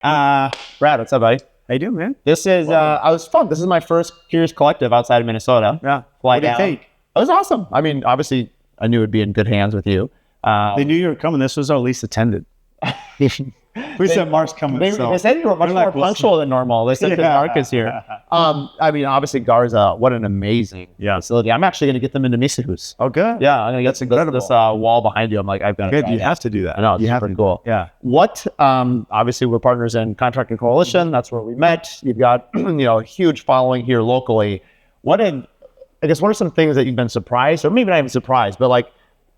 Brad, what's up, buddy? How you doing, man? This is I was fun. This is my first Curious Collective outside of Minnesota. Yeah. What do you think? It was awesome. I mean, obviously, I knew it'd be in good hands with you. They knew you were coming. This was our least attended. We said Mark's coming. They said you were much more punctual than normal. They said Mark is here. I mean, obviously, Garza, what an amazing facility. I'm actually going to get them into Misahus. Oh, good. Yeah, I'm going to get this wall behind you. I'm like, I've got Good. You have to do that. I know, it's super cool. Yeah. What, obviously, we're partners in Contracting Coalition. That's where we met. You've got, a huge following here locally. What are some things that you've been surprised, or maybe not even surprised, but like,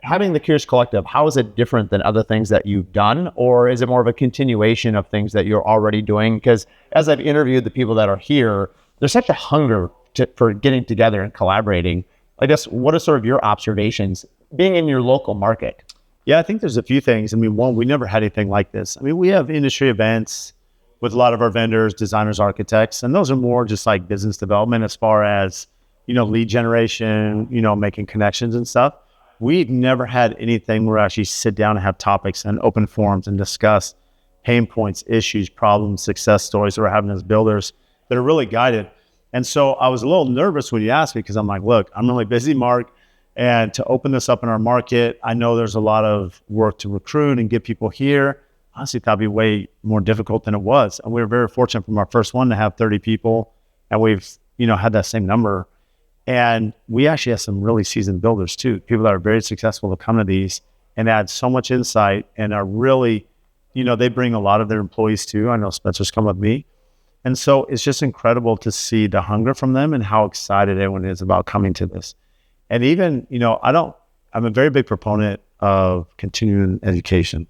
having the Curious Collective, how is it different than other things that you've done? Or is it more of a continuation of things that you're already doing? Because as I've interviewed the people that are here, there's such a hunger for getting together and collaborating. I guess, what are sort of your observations being in your local market? Yeah, I think there's a few things. I mean, one, we never had anything like this. I mean, we have industry events with a lot of our vendors, designers, architects, and those are more just like business development as far as, lead generation, making connections and stuff. We've never had anything where we actually sit down and have topics and open forums and discuss pain points, issues, problems, success stories that we're having as builders that are really guided. And so I was a little nervous when you asked me because I'm like, look, I'm really busy, Mark. And to open this up in our market, I know there's a lot of work to recruit and get people here. Honestly, that'd be way more difficult than it was. And we were very fortunate from our first one to have 30 people. And we've, had that same number. And we actually have some really seasoned builders too, people that are very successful to come to these and add so much insight and are really, they bring a lot of their employees too. I know Spencer's come with me. And so it's just incredible to see the hunger from them and how excited everyone is about coming to this. And even, I'm a very big proponent of continuing education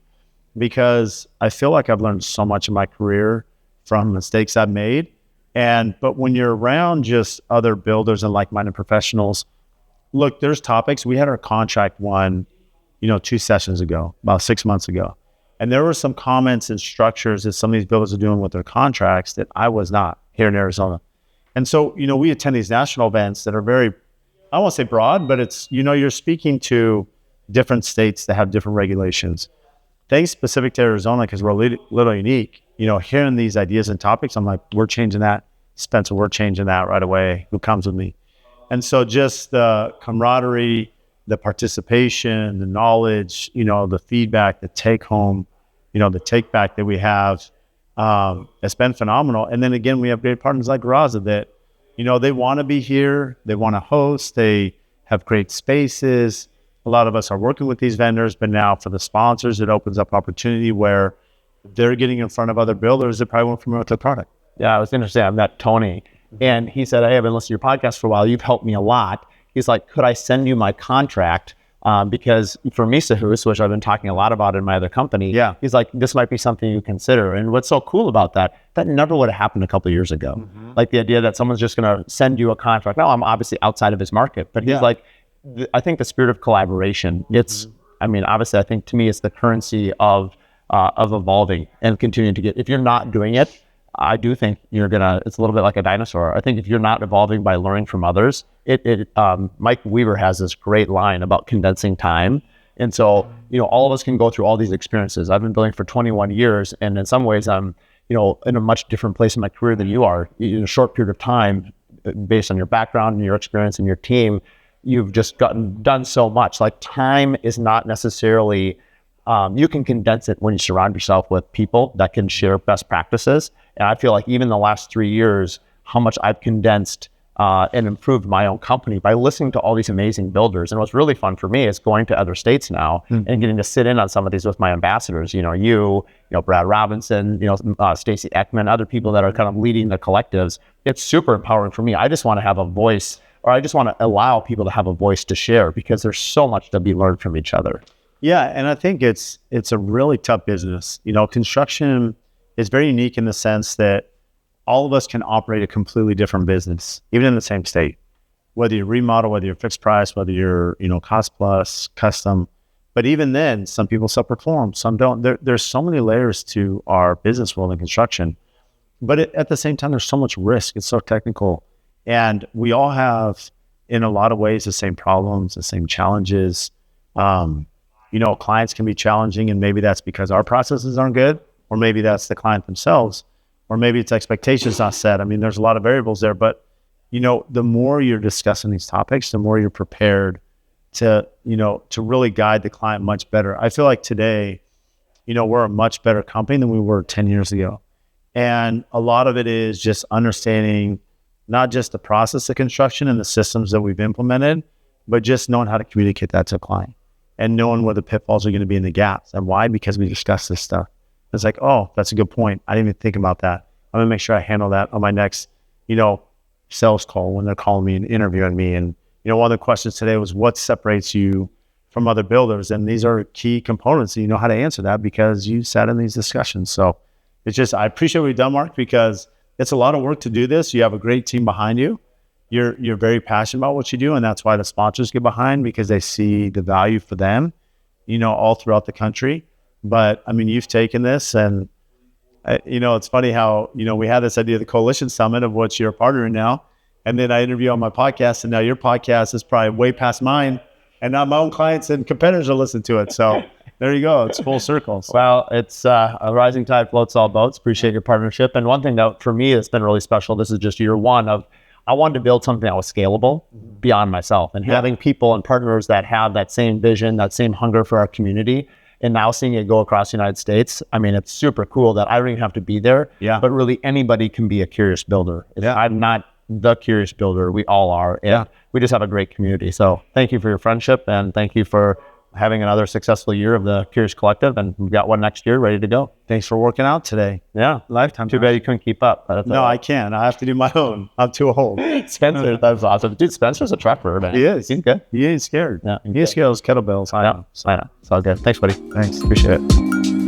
because I feel like I've learned so much in my career from mistakes I've made. But when you're around just other builders and like-minded professionals, look, there's topics. We had our contract one, 2 sessions ago, about 6 months ago. And there were some comments and structures that some of these builders are doing with their contracts that I was not here in Arizona. And so, we attend these national events that are very, I won't say broad, but it's, you're speaking to different states that have different regulations. Things specific to Arizona, because we're a little unique, hearing these ideas and topics, I'm like, we're changing that. Spencer, we're changing that right away. Who comes with me? And so just the camaraderie, the participation, the knowledge, the feedback, the take home, the take back that we have, it's been phenomenal. And then again, we have great partners like Raza that, they want to be here. They want to host. They have great spaces. A lot of us are working with these vendors, but now for the sponsors, it opens up opportunity where they're getting in front of other builders that probably won't familiar with the product. Yeah, I was interested. I met Tony, and he said, hey, I've been listening to your podcast for a while. You've helped me a lot. He's like, could I send you my contract? Because for Misahus, which I've been talking a lot about in my other company, he's like, this might be something you consider. And what's so cool about that never would have happened a couple of years ago. Mm-hmm. Like the idea that someone's just going to send you a contract. Now, I'm obviously outside of his market, but he's like, I think the spirit of collaboration, obviously, I think to me, it's the currency of evolving and continuing to get, if you're not doing it, I do think it's a little bit like a dinosaur. I think if you're not evolving by learning from others, Mike Weaver has this great line about condensing time. And so, all of us can go through all these experiences. I've been building for 21 years. And in some ways I'm, in a much different place in my career than you are. In a short period of time, based on your background and your experience and your team, you've just done so much. Like time is not necessarily, you can condense it when you surround yourself with people that can share best practices. And I feel like even the last 3 years, how much I've condensed and improved my own company by listening to all these amazing builders. And what's really fun for me is going to other states now and getting to sit in on some of these with my ambassadors, Brad Robinson, Stacy Ekman, other people that are kind of leading the collectives. It's super empowering for me. I just want to have a voice, or I just want to allow people to have a voice to share because there's so much to be learned from each other. Yeah, and I think it's a really tough business. Construction is very unique in the sense that all of us can operate a completely different business, even in the same state. Whether you remodel, whether you're fixed price, whether you're cost plus, custom. But even then, some people self-perform, some don't. There's so many layers to our business world in construction. But at the same time, there's so much risk. It's so technical. And we all have, in a lot of ways, the same problems, the same challenges. Clients can be challenging, and maybe that's because our processes aren't good, or maybe that's the client themselves, or maybe it's expectations not set. I mean, there's a lot of variables there, but the more you're discussing these topics, the more you're prepared to really guide the client much better. I feel like today, we're a much better company than we were 10 years ago. And a lot of it is just understanding not just the process of construction and the systems that we've implemented, but just knowing how to communicate that to a client and knowing where the pitfalls are going to be in the gaps. And why? Because we discussed this stuff. It's like, oh, that's a good point. I didn't even think about that. I'm going to make sure I handle that on my next, sales call when they're calling me and interviewing me. And, one of the questions today was, what separates you from other builders? And these are key components. And you know how to answer that because you sat in these discussions. So it's just, I appreciate what you've done, Mark, because it's a lot of work to do this. You have a great team behind you. You're very passionate about what you do. And that's why the sponsors get behind, because they see the value for them, all throughout the country. But I mean, you've taken this and, it's funny how, we had this idea of the Coalition Summit of which you're a partner in now. And then I interview on my podcast, and now your podcast is probably way past mine. And now my own clients and competitors are listening to it. So there you go. It's full circle. Well, it's a rising tide floats all boats. Appreciate your partnership. And one thing that for me, it's been really special. This is just year one of, I wanted to build something that was scalable beyond myself, and having people and partners that have that same vision, that same hunger for our community. And now seeing it go across the United States, I mean, it's super cool that I don't even have to be there, but really anybody can be a curious builder. I'm not the curious builder. We all are. And we just have a great community. So thank you for your friendship, and thank you for having another successful year of the Curious Collective. And we've got one next year ready to go. Thanks for working out today. Yeah. Lifetime. Too bad you couldn't keep up. No, I can't. I have to do my own. I'm too old. Spencer, that was awesome. Dude, Spencer's a trapper, man. He is. He's good. He ain't scared. Yeah, he ain't scared of those kettlebells. I know. It's all good. Thanks, buddy. Thanks. Appreciate it.